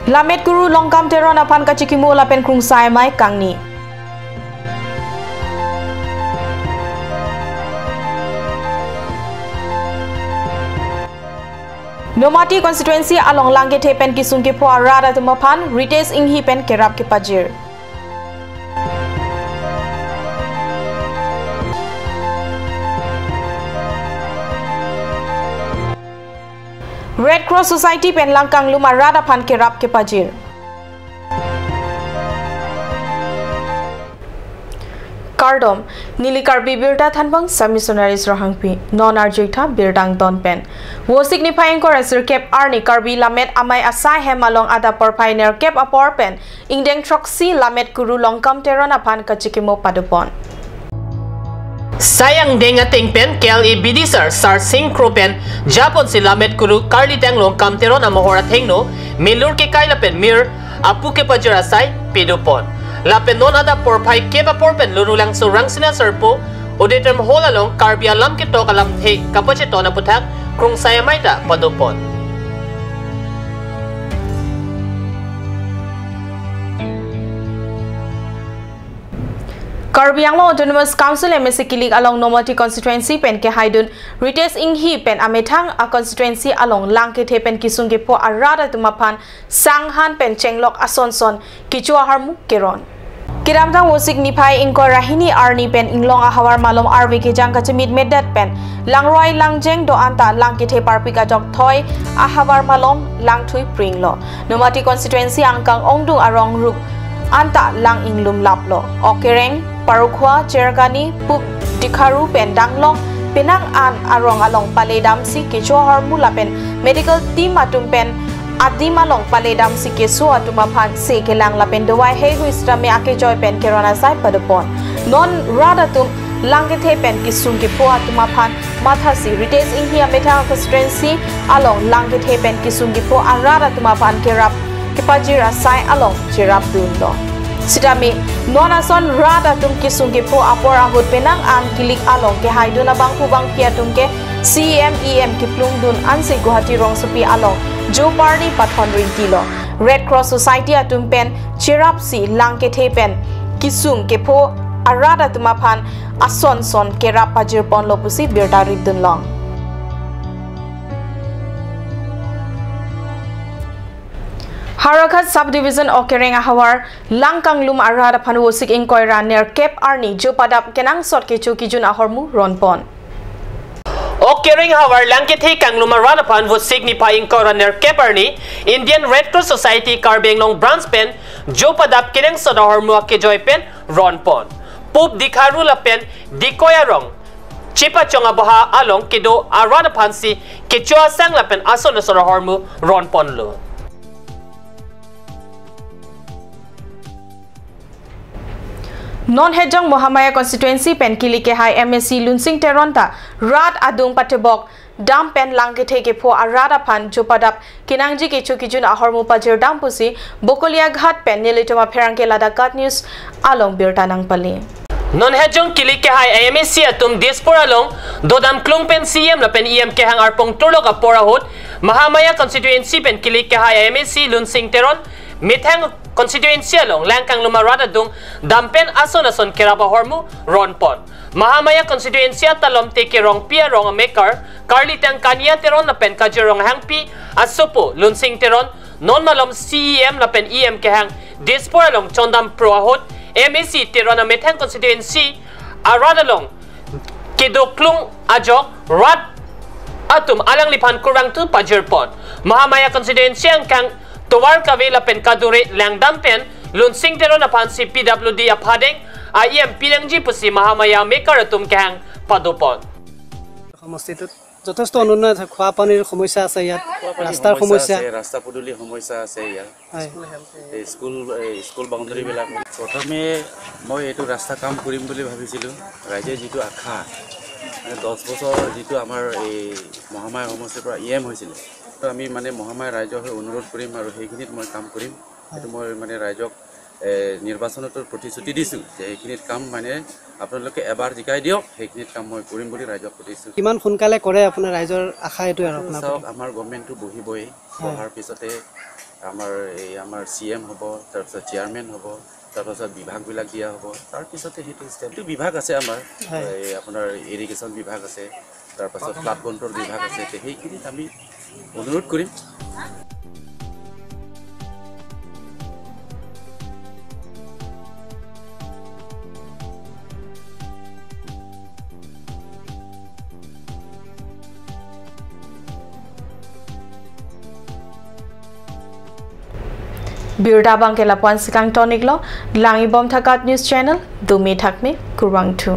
Lamet Guru Longkam Teron apan kacikimu lapen krung sai mai kangni. Nomati constituency along langge tepen kisung ke po arada tumapan rites inghi pen kerap ke pajir. Red Cross Society pen langkang luma rada pan kerap ke pajir. Kardom nili karbi birda thanbang samissionaries rahangpi non arjita birdang don pen wo signifying ko resir kep arni karbi lamet amai asai hemalong ada porpainer kep apor pen ingdeng troksi lamet guru longkam teron apan kachikimo padupon. Sayang denga pen KLE Bidisar Sar Singh Kropen Japon si lamet guru Carly Tang Longkam Teron amahora thengno melur ke kaila pen mir apu ke pajara sai pedopon lapen non ada porpai ke ba porpen lurulang surang sina serpo odetem holalong karbia lam ke to kalam the kapache to na puthak krung saya maita padopon. Karbi Anglo Autonomous Council MSC Kilik along Nomati constituency pen ke haidun rites inghi pen amethang a constituency along langke the pen kisungge po arada tumapan sanghan pen chenglok asonson kichua harmu keron. Kiramtang wo signify ingko rahini arni pen inglong a hawar malom arve ke jang kachimit medat pen langroi langjeng do anta langke the parpika jok thoi a hawar malom langthui pringlo. Nomati constituency angkang ongdung arong rup anta lang inglum laplo okereng Parukwa, Chergani, Pup, Dikharu, Pendanglong, Penang An, Arong Along Paledamsi, Kichohar Mulapen, Medical Team Atumpen, Adimalong Paledamsi, Kesu Atumapan, Sekelang Lapen, Dawai Hehu Istrame Akejoy Pen Kerona Sai Padupon, Non Radatum, Langete Pen Kisungi Po Atumapan, Mathasi, Rites Inhia Metang Constituency, Along Langete Pen Kisungi Po, Arada Tumapan Kerap, Kipajira Sai Along, Jirap Dundo. Sidami nonason rada tum kisungke po apora hut penang an kilik along ke haiduna bang hubang pia tumke CEM kiplung dun anse Guwahati rong supi along jo party pathon ring kilo Red Cross Society atumpen chirapsi langke thepen kisung ke po arada tumapan asonson kerap pajir pon lopusi birda ridun long. Harakat subdivision Okereng Ahawar Langkang Lum Arada Panuosik Inkoira near Cape Arni Jupadap Kenang Sot Kichu Kijun Ahormu Ronpon. Okereng Ahawar Langkete Kang Lum Arada Pan was signifying Inkoira near Cape Arni Indian Red Cross Society Karbeng Long Branch Pen Jupadap Kenang Sot Ahormu Akejoy Pen Ronpon. Pup Dikharu La Pen Dikoya Rong Chipa Chonga Baha Along Kido Arada Pansi Kichua Sang La Pen Ason Sot Ahormu Ronpon Lo. Non-Hejong Mohamaya constituency pen kilike hai MSC Lunsing Teronta Rat Adung Patebok Dam pen langke ke po arada pan Jupadap Kinangji ke chukijun ahormu pajir dampusi Bokolia Ghat pen nilitoma perangke ladakat news along birtanang pali. Non-Hejong kilike hai MSC atum diaspora long dodam klung pen CM la pen EM ke hang arpong turlok apora hot Mahamaya constituency pen kilike hai MSC Lunsing Teron mithang constituency along Langkang Lumarada dung dampen ason keraba hormu ronpon Mahamaya constituency talom teke rong pia rong maker Carly Tang Kanya Teron na pen kajirong hangpi asupo Lunsing Teron non malom CEM na pen EM ke hang diaspora long chondam proahot MSC Teron na mithang constituency arada long kedoklung ajok rat atum alang lipan kurang tu pajirpon Mahamaya constituency ang kang Tuwar kavela pen kadure langdam pen Lunsing Teron na pan si PWD apadeng IM pinangji pusi Mahamaya maker atum kang padupon. সমষ্টিটোত যথেষ্ট অনুন্নত খোৱা পানীৰ সমস্যা আছে ইয়াত ৰাস্তাৰ সমস্যা ৰাস্তা পদূলি সমস্যা আছে ইয়াত স্কুল বাউণ্ডাৰী বিলাক প্ৰথমে মই এইটো ৰাস্তা কাম কৰিম বুলি ভাবিছিলোঁ ৰাইজে যিটো আশা 10 বছৰ যিটো আমাৰ এই মহামায়া সমষ্টিৰ পৰা EM হৈছিল তো আমি মানে মহামায়া ৰাইজক অনুৰোধ কৰিম আৰু সেইখিনিত মই কাম কৰিম এটো মই মানে ৰাইজক নিৰ্বাচনতো প্ৰতিশ্ৰুতি দিছোঁ যে এইখিনিত কাম মানে আপোনালোকে এবাৰ জিকাই দিয়ক সেইখিনিত কাম মই কৰিম বুলি ৰাইজক সুধিছোঁ কিমান সোনকালে কৰে আপোনাৰ ৰাইজৰ আশা এইটো আৰু আপোনাৰ চাওক আমাৰ গভৰ্ণমেণ্টটো বহিবই বহাৰ পিছতে আমাৰ CM হ'ব তাৰপিছত চেয়াৰমেন হ'ব তাৰপাছত বিভাগবিলাক দিয়া হ'ব তাৰপিছতে সেইটো ষ্টেপটো বিভাগ আছে আমাৰ আপোনাৰ ইৰিগেশ্যন বিভাগ আছে তাৰপাছত ফ্লাড কণ্ট্ৰল বিভাগ আছে সেইখিনিত আমি অনুৰোধ কৰিম Birda bangkela pon sikang tonik lo langi bom thakat news channel dumi thakme kurwang thu